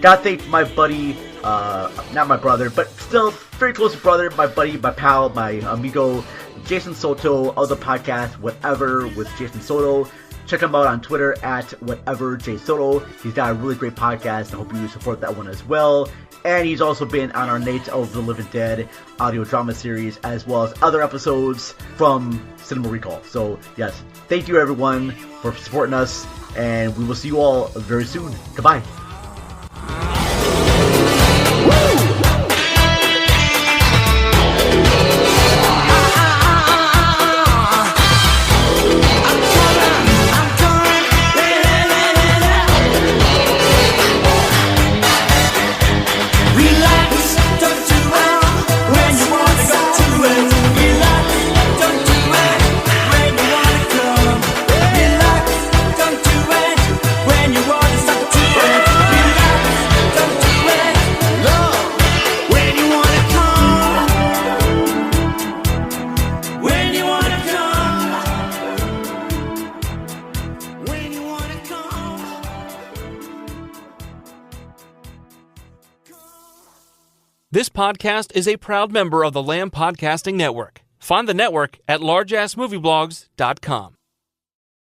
Gotta thank my buddy, not my brother, but still very close brother, my buddy, my pal, my amigo, Jason Soto of the podcast Whatever with Jason Soto. Check him out on Twitter at WhateverJSoto. He's got a really great podcast. I hope you support that one as well. And he's also been on our Night of the Living Dead audio drama series, as well as other episodes from Cinema Recall. So, yes, thank you everyone for supporting us, and we will see you all very soon. Goodbye. This podcast is a proud member of the Lamb Podcasting Network. Find the network at largeassmovieblogs.com.